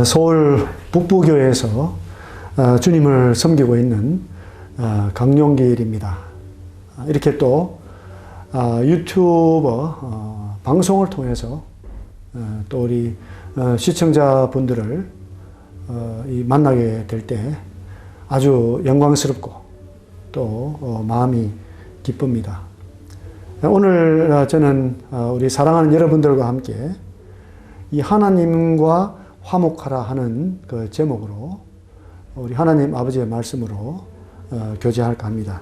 서울 북부교회에서 주님을 섬기고 있는 강용길입니다. 이렇게 또 유튜버 방송을 통해서 또 우리 시청자분들을 만나게 될 때 아주 영광스럽고 또 마음이 기쁩니다. 오늘 저는 우리 사랑하는 여러분들과 함께 이 하나님과 화목하라 하는 그 제목으로 우리 하나님 아버지의 말씀으로 교제할까 합니다.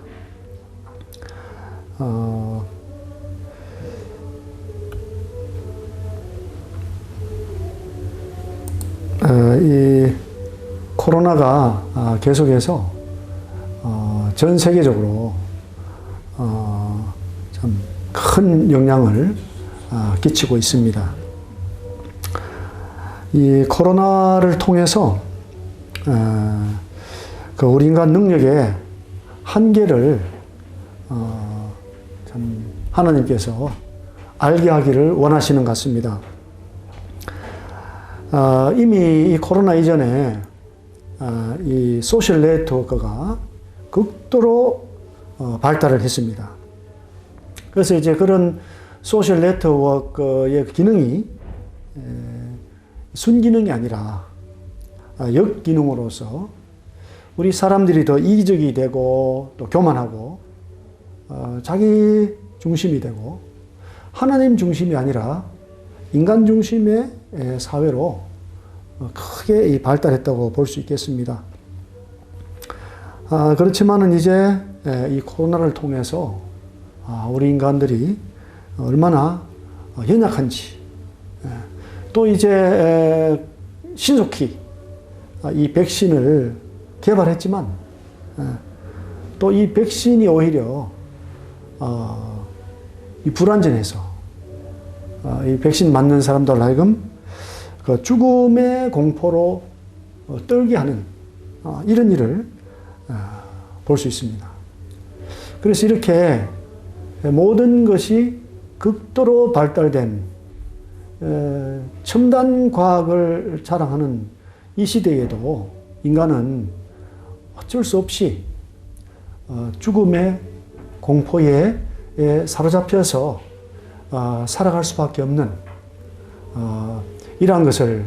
이 코로나가 계속해서 전 세계적으로 참 큰 영향을 끼치고 있습니다. 이 코로나를 통해서 그 우리 인간 능력의 한계를 참 하나님께서 알게 하기를 원하시는 것 같습니다. 이미 이 코로나 이전에 이 소셜 네트워크가 극도로 발달을 했습니다. 그래서 이제 그런 소셜 네트워크의 기능이 순기능이 아니라 역기능으로서 우리 사람들이 더 이기적이 되고 또 교만하고 자기 중심이 되고 하나님 중심이 아니라 인간 중심의 사회로 크게 발달했다고 볼 수 있겠습니다. 그렇지만은 이제 이 코로나를 통해서 우리 인간들이 얼마나 연약한지 또 이제 신속히 이 백신을 개발했지만 또 이 백신이 오히려 이 불안전해서 이 백신 맞는 사람들 하여금 그 죽음의 공포로 떨게 하는 이런 일을 볼 수 있습니다. 그래서 이렇게 모든 것이 극도로 발달된 첨단 과학을 자랑하는 이 시대에도 인간은 어쩔 수 없이 죽음의 공포에 사로잡혀서 살아갈 수밖에 없는 이러한 것을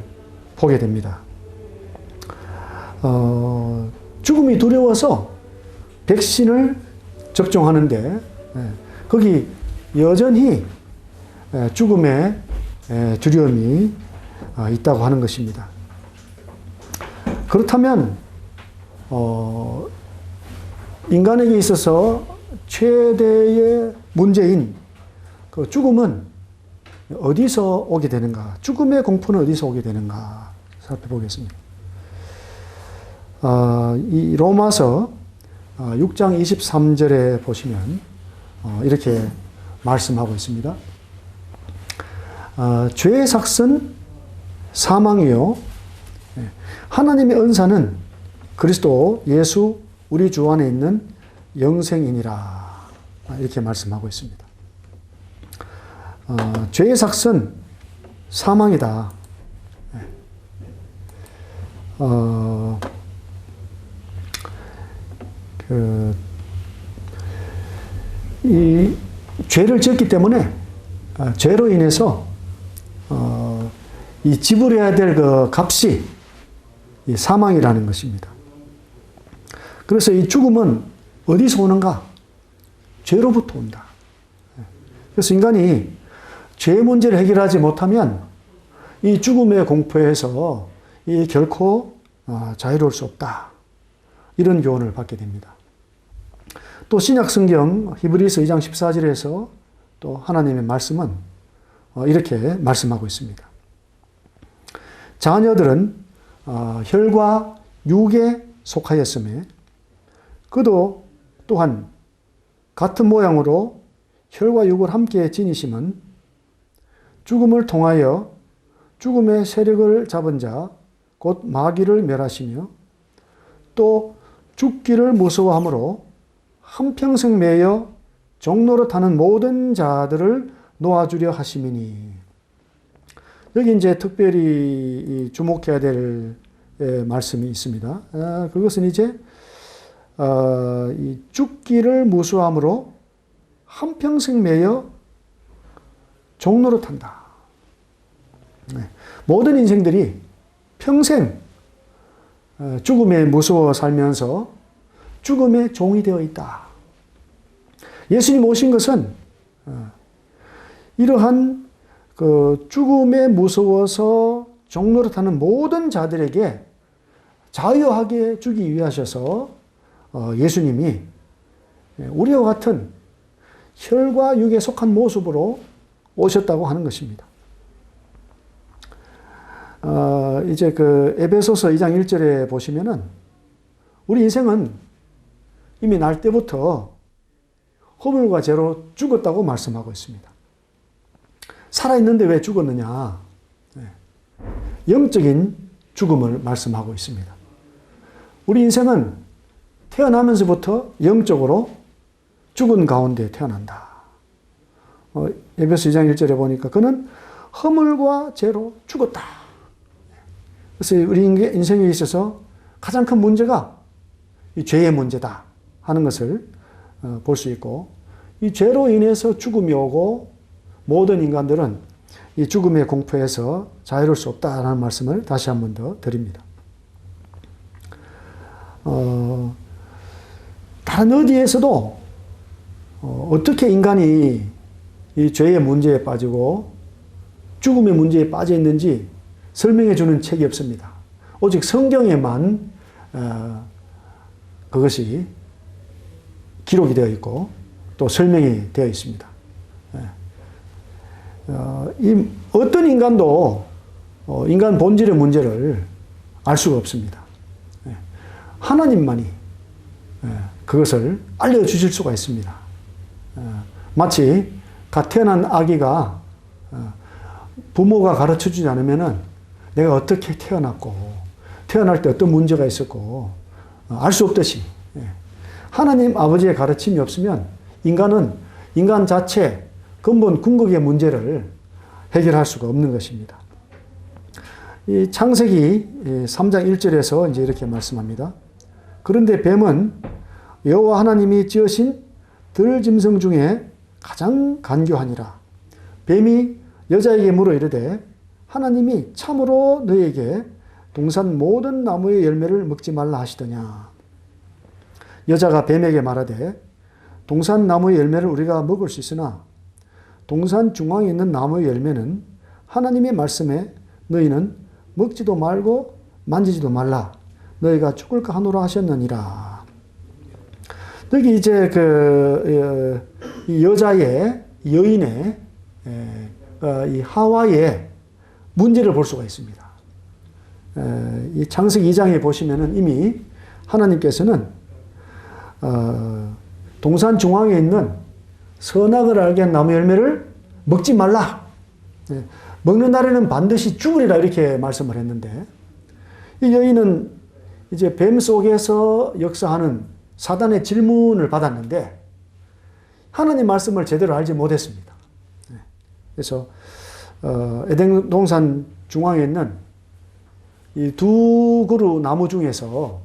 보게 됩니다. 죽음이 두려워서 백신을 접종하는데 거기 여전히 죽음의 두려움이 있다고 하는 것입니다. 그렇다면 인간에게 있어서 최대의 문제인 그 죽음은 어디서 오게 되는가? 죽음의 공포는 어디서 오게 되는가? 살펴보겠습니다. 이 로마서 6장 23절에 보시면 이렇게 말씀하고 있습니다. 죄의 삭은 사망이요 하나님의 은사는 그리스도 예수 우리 주 안에 있는 영생이니라 이렇게 말씀하고 있습니다. 죄의 삭은 사망이다. 이 죄를 지었기 때문에 죄로 인해서 이 지불해야 될 그 값이 이 사망이라는 것입니다. 그래서 이 죽음은 어디서 오는가? 죄로부터 온다. 그래서 인간이 죄 문제를 해결하지 못하면 이 죽음의 공포에서 이 결코 자유로울 수 없다. 이런 교훈을 받게 됩니다. 또 신약 성경 히브리서 2장 14절에서 또 하나님의 말씀은 이렇게 말씀하고 있습니다. 자녀들은 혈과 육에 속하였으며 그도 또한 같은 모양으로 혈과 육을 함께 지니심은 죽음을 통하여 죽음의 세력을 잡은 자 곧 마귀를 멸하시며 또 죽기를 무서워함으로 한평생 매여 종로로 타는 모든 자들을 놓아주려 하심이니. 여기 이제 특별히 주목해야 될 말씀이 있습니다. 그것은 이제 이 죽기를 무수함으로 한평생 매여 종노릇한다. 모든 인생들이 평생 죽음에 무서워 살면서 죽음의 종이 되어 있다. 예수님 오신 것은 이러한 그 죽음에 무서워서 종노릇하는 모든 자들에게 자유하게 주기 위하셔서 예수님이 우리와 같은 혈과 육에 속한 모습으로 오셨다고 하는 것입니다. 이제 그 에베소서 2장 1절에 보시면은 우리 인생은 이미 날 때부터 허물과 죄로 죽었다고 말씀하고 있습니다. 살아있는데 왜 죽었느냐? 영적인 죽음을 말씀하고 있습니다. 우리 인생은 태어나면서부터 영적으로 죽은 가운데 태어난다. 에베소 2장 1절에 보니까 그는 허물과 죄로 죽었다. 그래서 우리 인생에 있어서 가장 큰 문제가 이 죄의 문제다 하는 것을 볼 수 있고, 이 죄로 인해서 죽음이 오고 모든 인간들은 이 죽음의 공포에서 자유로울 수 없다라는 말씀을 다시 한 번 더 드립니다. 다른 어디에서도 어떻게 인간이 이 죄의 문제에 빠지고 죽음의 문제에 빠져 있는지 설명해 주는 책이 없습니다. 오직 성경에만 그것이 기록이 되어 있고 또 설명이 되어 있습니다. 어떤 인간도 인간 본질의 문제를 알 수가 없습니다. 하나님만이 그것을 알려주실 수가 있습니다. 마치 갓 태어난 아기가 부모가 가르쳐주지 않으면은 내가 어떻게 태어났고 태어날 때 어떤 문제가 있었고 알 수 없듯이 하나님 아버지의 가르침이 없으면 인간은 인간 자체 근본 궁극의 문제를 해결할 수가 없는 것입니다. 이 창세기 3장 1절에서 이제 이렇게 말씀합니다. 그런데 뱀은 여호와 하나님이 지으신 들짐승 중에 가장 간교하니라. 뱀이 여자에게 물어 이르되 하나님이 참으로 너에게 동산 모든 나무의 열매를 먹지 말라 하시더냐. 여자가 뱀에게 말하되 동산 나무의 열매를 우리가 먹을 수 있으나 동산 중앙에 있는 나무의 열매는 하나님의 말씀에 너희는 먹지도 말고 만지지도 말라. 너희가 죽을까 하노라 하셨느니라. 여기 이제 이 여자의 여인의 이 하와의 문제를 볼 수가 있습니다. 이 창세기 2장에 보시면은 이미 하나님께서는 동산 중앙에 있는 선악을 알게 한 나무 열매를 먹지 말라. 먹는 날에는 반드시 죽으리라 이렇게 말씀을 했는데, 이 여인은 이제 뱀 속에서 역사하는 사단의 질문을 받았는데 하나님 말씀을 제대로 알지 못했습니다. 그래서 에덴 동산 중앙에 있는 이 두 그루 나무 중에서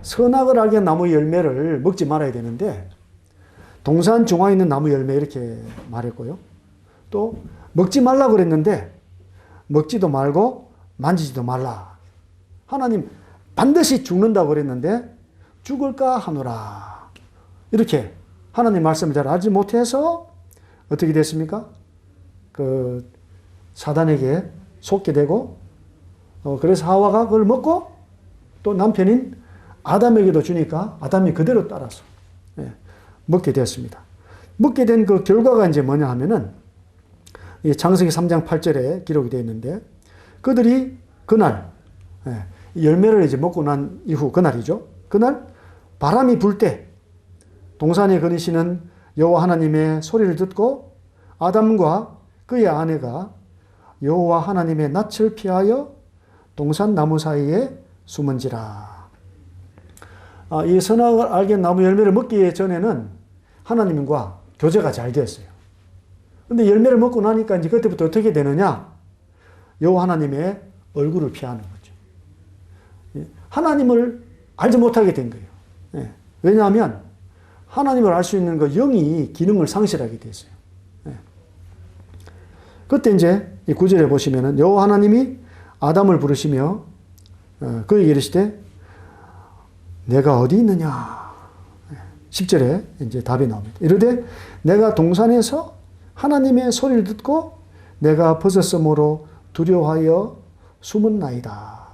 선악을 알게 한 나무 열매를 먹지 말아야 되는데 동산 중앙에 있는 나무 열매 이렇게 말했고요. 또 먹지 말라 그랬는데 먹지도 말고 만지지도 말라. 하나님 반드시 죽는다고 그랬는데 죽을까 하노라. 이렇게 하나님 말씀을 잘 알지 못해서 어떻게 됐습니까? 그 사단에게 속게 되고 그래서 하와가 그걸 먹고 또 남편인 아담에게도 주니까 아담이 그대로 따라서 먹게 되었습니다. 먹게 된 그 결과가 이제 뭐냐 하면은 창세기 3장 8절에 기록이 되어 있는데 그들이 그날 열매를 이제 먹고 난 이후 그날이죠. 그날 바람이 불 때 동산에 거니시는 여호와 하나님의 소리를 듣고 아담과 그의 아내가 여호와 하나님의 낯을 피하여 동산 나무 사이에 숨은지라. 이 선악을 알게 나무 열매를 먹기 전에는 하나님과 교제가 잘 되었어요. 근데 열매를 먹고 나니까 이제 그때부터 어떻게 되느냐? 여호와 하나님의 얼굴을 피하는 거죠. 하나님을 알지 못하게 된 거예요. 예. 왜냐하면 하나님을 알 수 있는 그 영이 기능을 상실하게 됐어요. 예. 그때 이제 이 9절에 보시면은 여호와 하나님이 아담을 부르시며 그에게 이르시되 내가 어디 있느냐. 10절에 이제 답이 나옵니다. 이르되 내가 동산에서 하나님의 소리를 듣고 내가 벗었으므로 두려워하여 숨었나이다.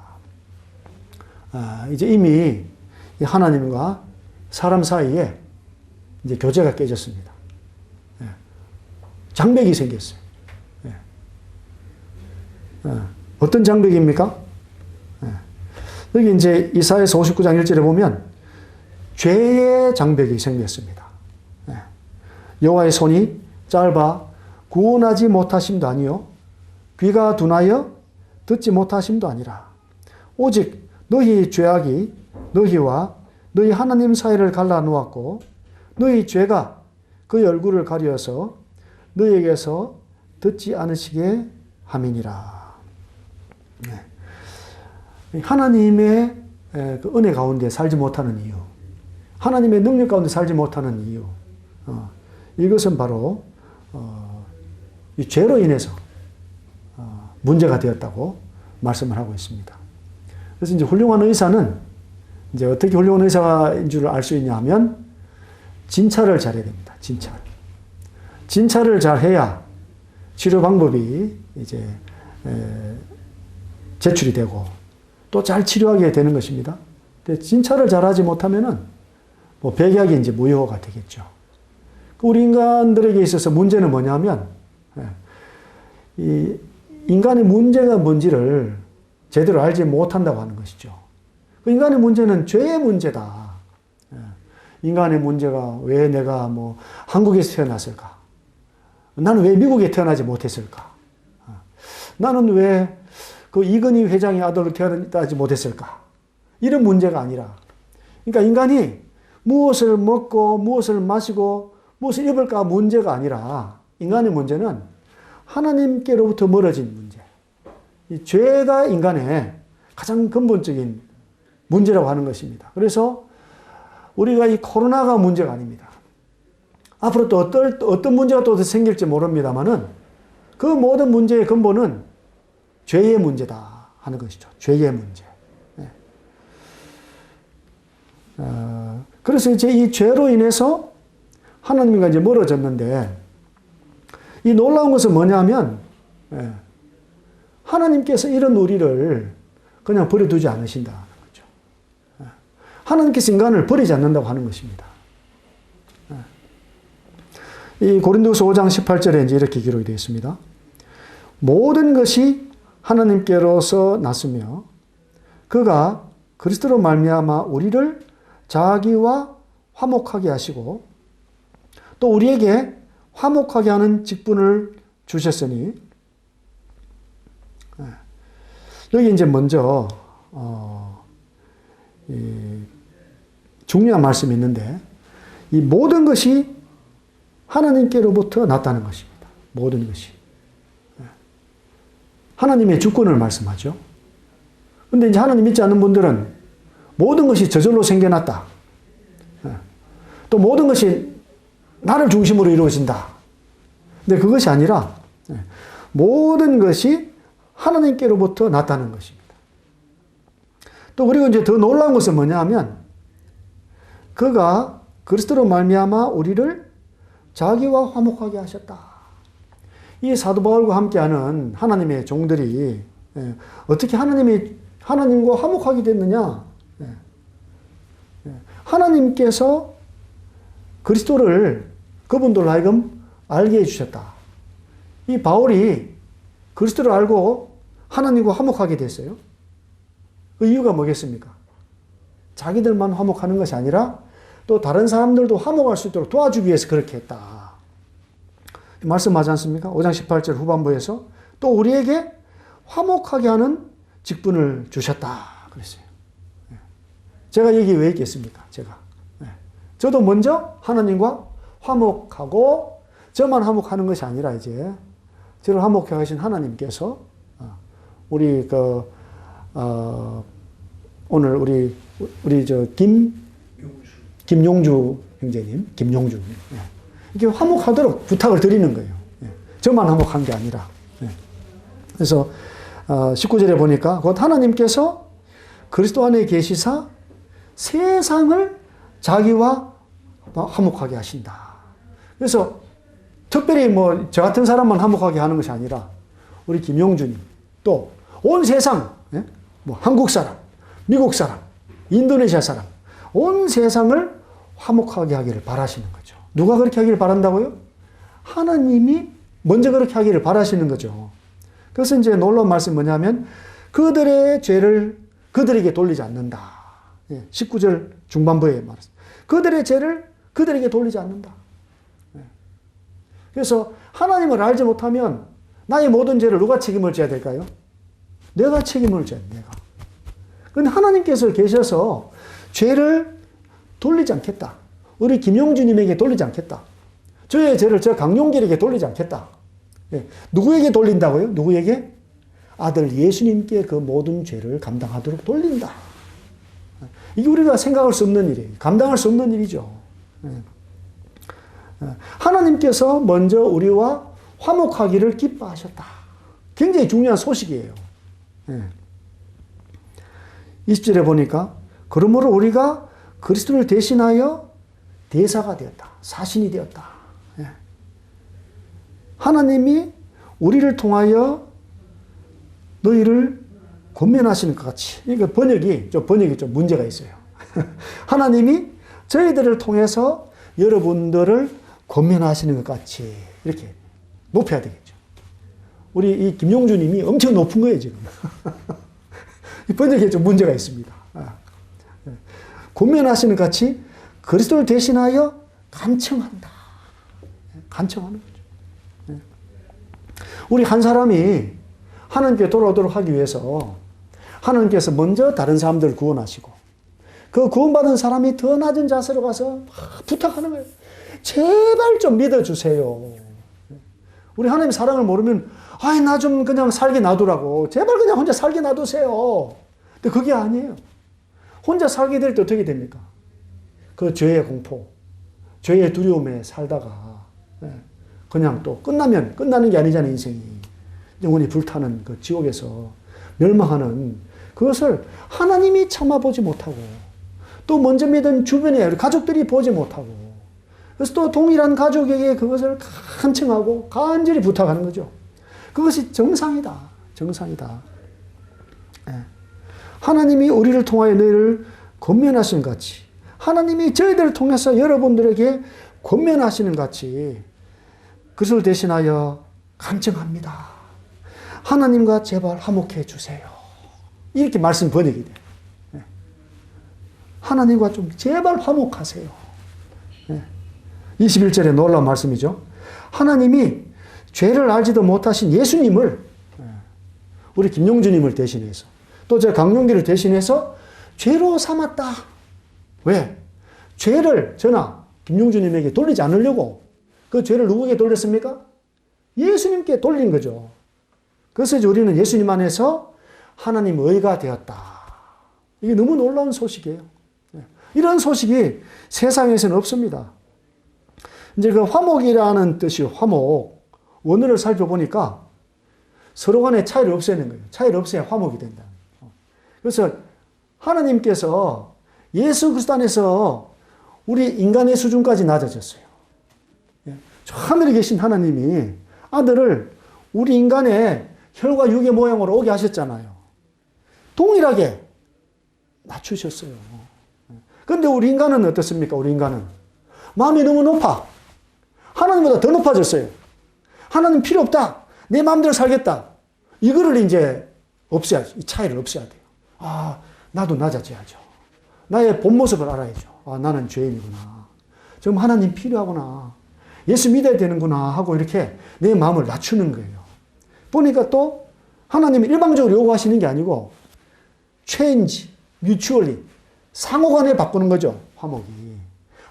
이제 이미 하나님과 사람 사이에 이제 교제가 깨졌습니다. 장벽이 생겼어요. 어떤 장벽입니까? 여기 이제 이사야서 59장 1절에 보면 죄의 장벽이 생겼습니다. 여호와의 손이 짧아 구원하지 못하심도 아니요 귀가 둔하여 듣지 못하심도 아니라 오직 너희 죄악이 너희와 너희 하나님 사이를 갈라놓았고 너희 죄가 그의 얼굴을 가려서 너희에게서 듣지 않으시게 함이니라. 하나님의 그 은혜 가운데 살지 못하는 이유, 하나님의 능력 가운데 살지 못하는 이유, 이것은 바로 이 죄로 인해서 문제가 되었다고 말씀을 하고 있습니다. 그래서 이제 훌륭한 의사는 이제 어떻게 훌륭한 의사인 줄 알 수 있냐 하면 진찰을 잘해야 됩니다. 진찰을 잘해야 치료 방법이 이제 제출이 되고 또 잘 치료하게 되는 것입니다. 근데 진찰을 잘하지 못하면은 뭐 백약이 이제 무효가 되겠죠. 우리 인간들에게 있어서 문제는 뭐냐면 이 인간의 문제가 뭔지를 제대로 알지 못한다고 하는 것이죠. 인간의 문제는 죄의 문제다. 인간의 문제가 왜 내가 뭐 한국에서 태어났을까? 나는 왜 미국에 태어나지 못했을까? 나는 왜 그 이건희 회장의 아들로 태어나지 못했을까? 이런 문제가 아니라, 그러니까 인간이 무엇을 먹고 무엇을 마시고 무엇을 입을까 문제가 아니라 인간의 문제는 하나님께로부터 멀어진 문제. 이 죄가 인간의 가장 근본적인 문제라고 하는 것입니다. 그래서 우리가 이 코로나가 문제가 아닙니다. 앞으로 또 어떤 문제가 또 생길지 모릅니다만은 그 모든 문제의 근본은 죄의 문제다 하는 것이죠. 죄의 문제. 그래서 이제 이 죄로 인해서 하나님과 이제 멀어졌는데 이 놀라운 것은 뭐냐면 하나님께서 이런 우리를 그냥 버려두지 않으신다는 거죠. 하나님께서 인간을 버리지 않는다고 하는 것입니다. 이 고린도서 5장 18절에 이제 이렇게 기록이 되어 있습니다. 모든 것이 하나님께로서 났으며 그가 그리스도로 말미암아 우리를 자기와 화목하게 하시고 또 우리에게 화목하게 하는 직분을 주셨으니 여기 이제 먼저 중요한 말씀이 있는데 이 모든 것이 하나님께로부터 났다는 것입니다. 모든 것이. 하나님의 주권을 말씀하죠. 근데 이제 하나님 믿지 않는 분들은 모든 것이 저절로 생겨났다. 또 모든 것이 나를 중심으로 이루어진다. 근데 그것이 아니라 모든 것이 하나님께로부터 났다는 것입니다. 또 그리고 이제 더 놀라운 것은 뭐냐 하면 그가 그리스도로 말미암아 우리를 자기와 화목하게 하셨다. 이 사도 바울과 함께하는 하나님의 종들이 어떻게 하나님과 화목하게 됐느냐? 하나님께서 그리스도를 그분들로 하여금 알게 해주셨다. 이 바울이 그리스도를 알고 하나님과 화목하게 됐어요. 그 이유가 뭐겠습니까? 자기들만 화목하는 것이 아니라 또 다른 사람들도 화목할 수 있도록 도와주기 위해서 그렇게 했다. 말씀하지 않습니까? 5장 18절 후반부에서 또 우리에게 화목하게 하는 직분을 주셨다. 그랬어요. 제가 여기 왜 있겠습니까? 저도 먼저 하나님과 화목하고 저만 화목하는 것이 아니라 이제 저를 화목해 하신 하나님께서 우리 오늘 우리 김용주 형제님, 김용주. 예. 이게 화목하도록 부탁을 드리는 거예요. 예. 저만 화목한 게 아니라. 예. 그래서 19절에 보니까 곧 하나님께서 그리스도 안에 계시사 세상을 자기와 화목하게 하신다. 그래서 특별히 뭐 저 같은 사람만 화목하게 하는 것이 아니라 우리 김용주님 또 온 세상, 예? 뭐 한국 사람, 미국 사람, 인도네시아 사람, 온 세상을 화목하게 하기를 바라시는 거죠. 누가 그렇게 하기를 바란다고요? 하나님이 먼저 그렇게 하기를 바라시는 거죠. 그래서 이제 놀라운 말씀이 뭐냐면 그들의 죄를 그들에게 돌리지 않는다. 19절 중반부에 말했습니다. 그들의 죄를 그들에게 돌리지 않는다. 그래서 하나님을 알지 못하면 나의 모든 죄를 누가 책임을 져야 될까요? 내가 책임을 져야 돼, 내가. 그런데 하나님께서 계셔서 죄를 돌리지 않겠다. 우리 김용주님에게 돌리지 않겠다. 저의 죄를 저 강용길에게 돌리지 않겠다. 누구에게 돌린다고요? 누구에게? 아들 예수님께 그 모든 죄를 감당하도록 돌린다. 이게 우리가 생각할 수 없는 일이에요. 감당할 수 없는 일이죠. 하나님께서 먼저 우리와 화목하기를 기뻐하셨다. 굉장히 중요한 소식이에요. 20절에 보니까 그러므로 우리가 그리스도를 대신하여 대사가 되었다. 사신이 되었다. 하나님이 우리를 통하여 너희를 권면하시는 것 같이. 그러니까 번역이 좀 문제가 있어요. 하나님이 저희들을 통해서 여러분들을 권면하시는 것 같이 이렇게 높여야 되겠죠. 우리 이 김용주님이 엄청 높은 거예요, 지금. 이 번역에 좀 문제가 있습니다. 권면하시는 것 같이 그리스도를 대신하여 간청한다. 간청하는 거죠. 우리 한 사람이 하나님께 돌아오도록 하기 위해서 하나님께서 먼저 다른 사람들을 구원하시고 그 구원받은 사람이 더 낮은 자세로 가서 부탁하는 거예요. 제발 좀 믿어주세요. 우리 하나님 사랑을 모르면 아이 나 좀 그냥 살게 놔두라고. 제발 그냥 혼자 살게 놔두세요. 근데 그게 아니에요. 혼자 살게 될 때 어떻게 됩니까? 그 죄의 공포, 죄의 두려움에 살다가 그냥 또 끝나는 게 아니잖아요, 인생이. 영원히 불타는 그 지옥에서 멸망하는 그것을 하나님이 참아보지 못하고 또 먼저 믿은 주변에 우리 가족들이 보지 못하고 그래서 또 동일한 가족에게 그것을 간청하고 간절히 부탁하는 거죠. 그것이 정상이다. 정상이다. 하나님이 우리를 통하여 너희를 권면하시는 것 같이 하나님이 저희들을 통해서 여러분들에게 권면하시는 것 같이 그것을 대신하여 간청합니다. 하나님과 제발 화목해 주세요. 이렇게 말씀 번역이 돼요. 하나님과 좀 제발 화목하세요. 21절에 놀라운 말씀이죠. 하나님이 죄를 알지도 못하신 예수님을 우리 김용주님을 대신해서 또 저 강용기를 대신해서 죄로 삼았다. 왜? 죄를 저나 김용주님에게 돌리지 않으려고 그 죄를 누구에게 돌렸습니까? 예수님께 돌린 거죠. 그래서 이제 우리는 예수님 안에서 하나님 의가 되었다. 이게 너무 놀라운 소식이에요. 이런 소식이 세상에서는 없습니다. 이제 그 화목이라는 뜻이 화목. 원어를 살펴보니까 서로 간의 차이를 없애는 거예요. 차이를 없애야 화목이 된다. 그래서 하나님께서 예수 그리스도 안에서 우리 인간의 수준까지 낮아졌어요. 저 하늘에 계신 하나님이 아들을 우리 인간의 혈과 육의 모양으로 오게 하셨잖아요. 동일하게 낮추셨어요. 그런데 우리 인간은 어떻습니까? 우리 인간은 마음이 너무 높아. 하나님보다 더 높아졌어요. 하나님 필요 없다. 내 마음대로 살겠다. 이거를 이제 없애야지. 이 차이를 없애야 돼요. 아, 나도 낮아져야죠. 나의 본 모습을 알아야죠. 아, 나는 죄인이구나. 지금 하나님 필요하구나. 예수 믿어야 되는구나 하고 이렇게 내 마음을 낮추는 거예요. 보니까 또 하나님이 일방적으로 요구하시는 게 아니고 change, mutually 상호간에 바꾸는 거죠. 화목이.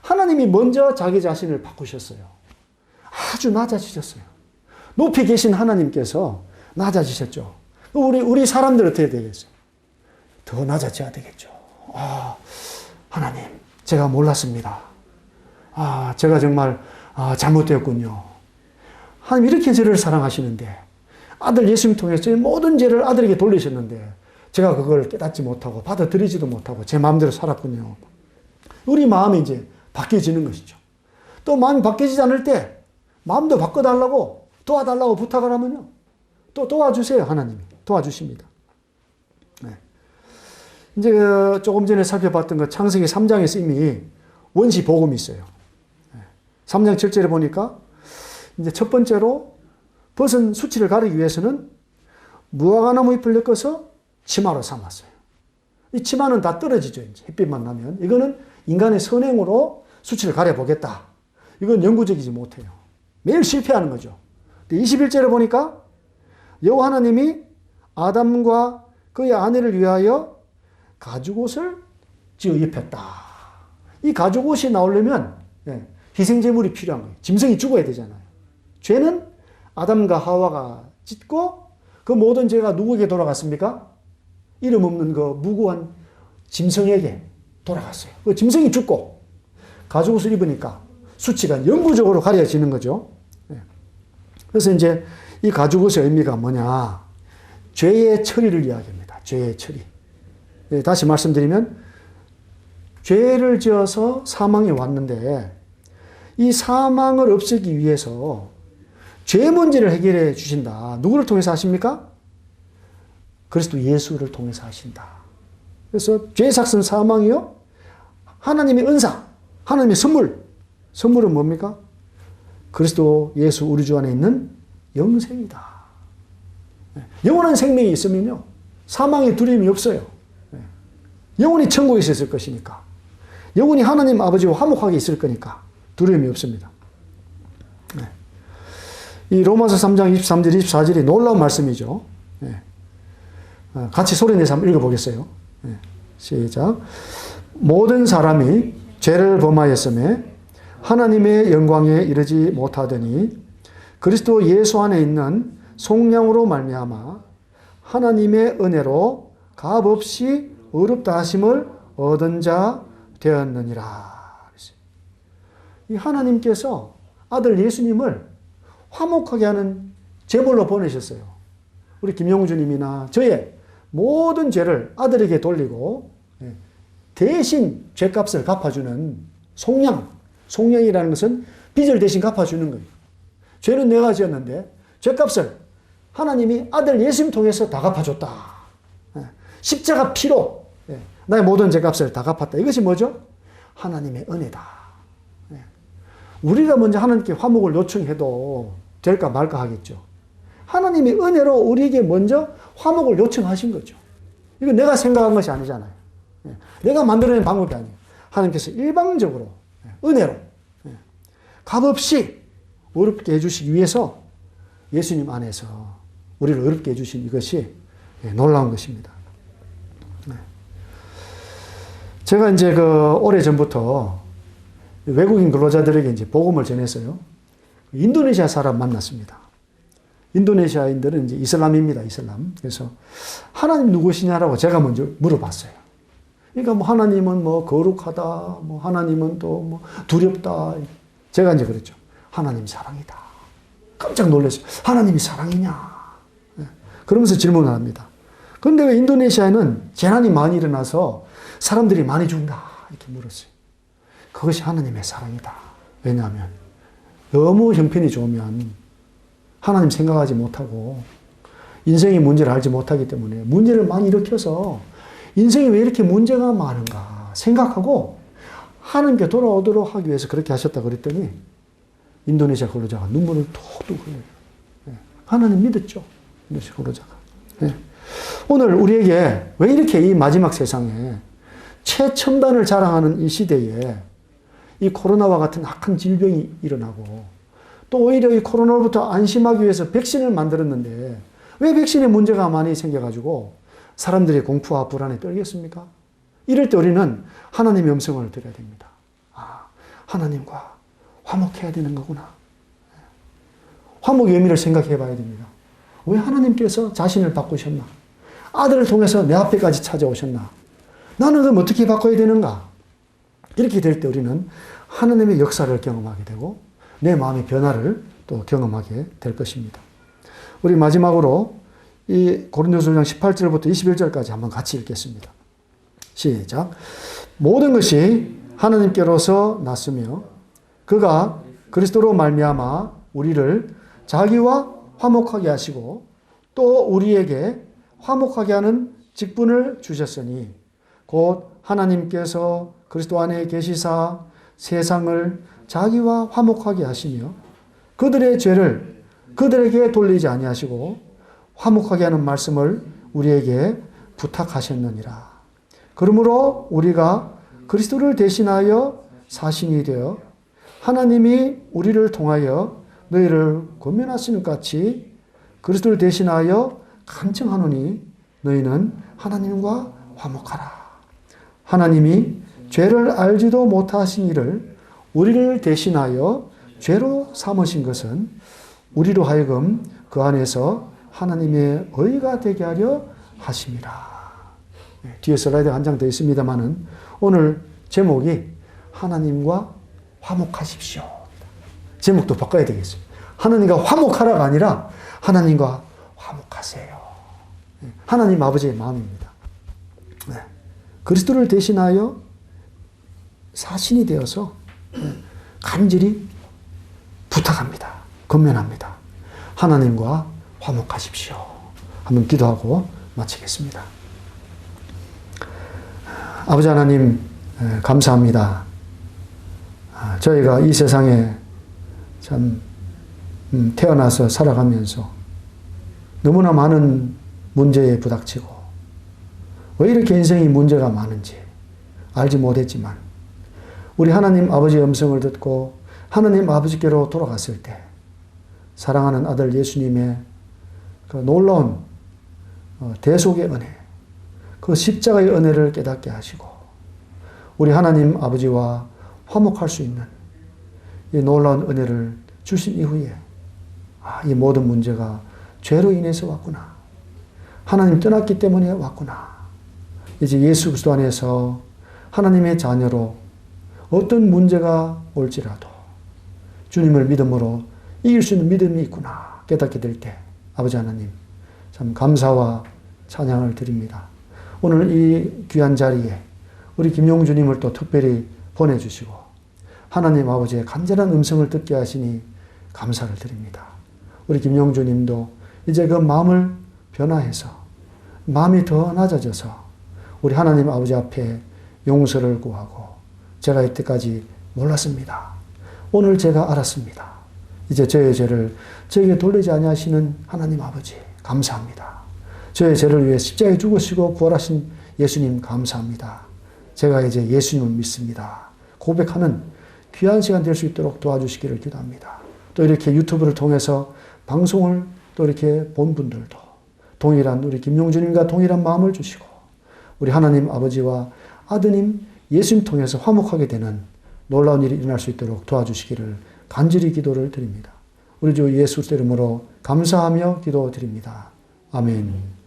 하나님이 먼저 자기 자신을 바꾸셨어요. 아주 낮아지셨어요. 높이 계신 하나님께서 낮아지셨죠. 우리 사람들 어떻게 되겠어요? 더 낮아져야 되겠죠. 하나님, 제가 몰랐습니다. 제가 정말 잘못되었군요. 하나님 이렇게 저를 사랑하시는데 아들 예수님 통해서 모든 죄를 아들에게 돌리셨는데 제가 그걸 깨닫지 못하고 받아들이지도 못하고 제 마음대로 살았군요. 우리 마음이 이제 바뀌어지는 것이죠. 또 마음이 바뀌어지지 않을 때 마음도 바꿔달라고 도와달라고 부탁을 하면요. 또 도와주세요. 하나님이 도와주십니다. 네. 이제 조금 전에 살펴봤던 그 창세기 3장에서 이미 원시 복음이 있어요. 3장 7절에 보니까 이제 첫 번째로 벗은 수치를 가리기 위해서는 무화과나무 잎을 엮어서 치마로 삼았어요. 이 치마는 다 떨어지죠. 이제 햇빛만 나면. 이거는 인간의 선행으로 수치를 가려보겠다. 이건 영구적이지 못해요. 매일 실패하는 거죠. 21절에 보니까 여호와 하나님이 아담과 그의 아내를 위하여 가죽옷을 지어 입혔다. 이 가죽옷이 나오려면 희생제물이 필요한 거예요. 짐승이 죽어야 되잖아요. 죄는 아담과 하와가 짓고 그 모든 죄가 누구에게 돌아갔습니까? 이름 없는 그 무고한 짐승에게 돌아갔어요. 그 짐승이 죽고 가죽옷을 입으니까 수치가 영구적으로 가려지는 거죠. 그래서 이제 이 가죽옷의 의미가 뭐냐? 죄의 처리를 이야기합니다. 죄의 처리. 다시 말씀드리면 죄를 지어서 사망이 왔는데 이 사망을 없애기 위해서 죄 문제를 해결해 주신다. 누구를 통해서 하십니까? 그리스도 예수를 통해서 하신다. 그래서 죄의 삭은 사망이요. 하나님의 은사, 하나님의 선물. 선물은 뭡니까? 그리스도 예수 우리 주 안에 있는 영생이다. 영원한 생명이 있으면요. 사망의 두려움이 없어요. 영원히 천국에 있을 것이니까. 영원히 하나님 아버지와 화목하게 있을 거니까 두려움이 없습니다. 이 로마서 3장 23절, 24절이 놀라운 말씀이죠. 같이 소리내서 한번 읽어보겠어요. 시작. 모든 사람이 죄를 범하였음에 하나님의 영광에 이르지 못하더니 그리스도 예수 안에 있는 속량으로 말미암아 하나님의 은혜로 값없이 의롭다 하심을 얻은 자 되었느니라. 이 하나님께서 아들 예수님을 화목하게 하는 제물로 보내셨어요. 우리 김용주님이나 저의 모든 죄를 아들에게 돌리고 대신 죄값을 갚아주는 속량. 속량이라는 것은 빚을 대신 갚아주는 거예요. 죄는 내가 지었는데 죄값을 하나님이 아들 예수님 통해서 다 갚아줬다. 십자가 피로 나의 모든 죄값을 다 갚았다. 이것이 뭐죠? 하나님의 은혜다. 우리가 먼저 하나님께 화목을 요청해도 될까 말까 하겠죠. 하나님의 은혜로 우리에게 먼저 화목을 요청하신 거죠. 이건 내가 생각한 것이 아니잖아요. 내가 만들어낸 방법이 아니에요. 하나님께서 일방적으로 은혜로 값없이 어렵게 해주시기 위해서 예수님 안에서 우리를 어렵게 해주신 이것이 놀라운 것입니다. 제가 이제 오래전부터 외국인 근로자들에게 이제 복음을 전했어요. 인도네시아 사람 만났습니다. 인도네시아인들은 이제 이슬람입니다. 이슬람. 그래서 하나님 누구시냐라고 제가 먼저 물어봤어요. 그러니까 뭐 하나님은 뭐 거룩하다, 뭐 하나님은 또 뭐 두렵다. 제가 이제 그랬죠. 하나님 사랑이다. 깜짝 놀랐어요. 하나님이 사랑이냐? 그러면서 질문을 합니다. 그런데 왜 인도네시아에는 재난이 많이 일어나서 사람들이 많이 죽는다? 이렇게 물었어요. 그것이 하나님의 사랑이다. 왜냐하면 너무 형편이 좋으면 하나님 생각하지 못하고 인생의 문제를 알지 못하기 때문에 문제를 많이 일으켜서 인생이 왜 이렇게 문제가 많은가 생각하고 하나님께 돌아오도록 하기 위해서 그렇게 하셨다 그랬더니 인도네시아 근로자가 눈물을 톡톡 흘려요. 하나님 믿었죠. 인도네시아 근로자가. 오늘 우리에게 왜 이렇게 이 마지막 세상에 최첨단을 자랑하는 이 시대에 이 코로나와 같은 악한 질병이 일어나고 또 오히려 이 코로나로부터 안심하기 위해서 백신을 만들었는데 왜 백신에 문제가 많이 생겨가지고 사람들이 공포와 불안에 떨겠습니까? 이럴 때 우리는 하나님의 음성을 들어야 됩니다. 하나님과 화목해야 되는 거구나. 화목의 의미를 생각해 봐야 됩니다. 왜 하나님께서 자신을 바꾸셨나? 아들을 통해서 내 앞에까지 찾아오셨나? 나는 그럼 어떻게 바꿔야 되는가? 이렇게 될 때 우리는 하나님의 역사를 경험하게 되고 내 마음의 변화를 또 경험하게 될 것입니다. 우리 마지막으로 이 고린도서 5장 18절부터 21절까지 한번 같이 읽겠습니다. 시작. 모든 것이 하나님께로서 났으며 그가 그리스도로 말미암아 우리를 자기와 화목하게 하시고 또 우리에게 화목하게 하는 직분을 주셨으니 곧 하나님께서 그리스도 안에 계시사 세상을 자기와 화목하게 하시며 그들의 죄를 그들에게 돌리지 아니하시고 화목하게 하는 말씀을 우리에게 부탁하셨느니라. 그러므로 우리가 그리스도를 대신하여 사신이 되어 하나님이 우리를 통하여 너희를 권면하시는 것 같이 그리스도를 대신하여 간청하노니 너희는 하나님과 화목하라. 하나님이 죄를 알지도 못하신 이를 우리를 대신하여 죄로 삼으신 것은 우리로 하여금 그 안에서 하나님의 의가 되게 하려 하심이라. 뒤에 슬라이드가 한 장 더 있습니다만은 오늘 제목이 하나님과 화목하십시오. 제목도 바꿔야 되겠습니다. 하나님과 화목하라가 아니라 하나님과 화목하세요. 하나님 아버지의 마음입니다. 그리스도를 대신하여 사신이 되어서 간절히 부탁합니다. 권면합니다. 하나님과 화목하십시오. 한번 기도하고 마치겠습니다. 아버지 하나님 감사합니다. 저희가 이 세상에 참 태어나서 살아가면서 너무나 많은 문제에 부닥치고 왜 이렇게 인생이 문제가 많은지 알지 못했지만 우리 하나님 아버지의 음성을 듣고 하나님 아버지께로 돌아갔을 때 사랑하는 아들 예수님의 그 놀라운 대속의 은혜, 그 십자가의 은혜를 깨닫게 하시고 우리 하나님 아버지와 화목할 수 있는 이 놀라운 은혜를 주신 이후에 이 모든 문제가 죄로 인해서 왔구나. 하나님 떠났기 때문에 왔구나. 이제 예수 그리스도 안에서 하나님의 자녀로 어떤 문제가 올지라도 주님을 믿음으로 이길 수 있는 믿음이 있구나 깨닫게 될 때 아버지 하나님 참 감사와 찬양을 드립니다. 오늘 이 귀한 자리에 우리 김용주님을 또 특별히 보내주시고 하나님 아버지의 간절한 음성을 듣게 하시니 감사를 드립니다. 우리 김용주님도 이제 그 마음을 변화해서 마음이 더 낮아져서 우리 하나님 아버지 앞에 용서를 구하고 제가 이때까지 몰랐습니다. 오늘 제가 알았습니다. 이제 저의 죄를 저에게 돌리지 아니하시는 하나님 아버지 감사합니다. 저의 죄를 위해 십자가에 죽으시고 부활하신 예수님 감사합니다. 제가 이제 예수님을 믿습니다. 고백하는 귀한 시간 될 수 있도록 도와주시기를 기도합니다. 또 이렇게 유튜브를 통해서 방송을 또 이렇게 본 분들도 동일한 우리 김용주님과 동일한 마음을 주시고 우리 하나님 아버지와 아드님 예수님 통해서 화목하게 되는 놀라운 일이 일어날 수 있도록 도와주시기를 간절히 기도를 드립니다. 우리 주 예수 이름으로 감사하며 기도드립니다. 아멘.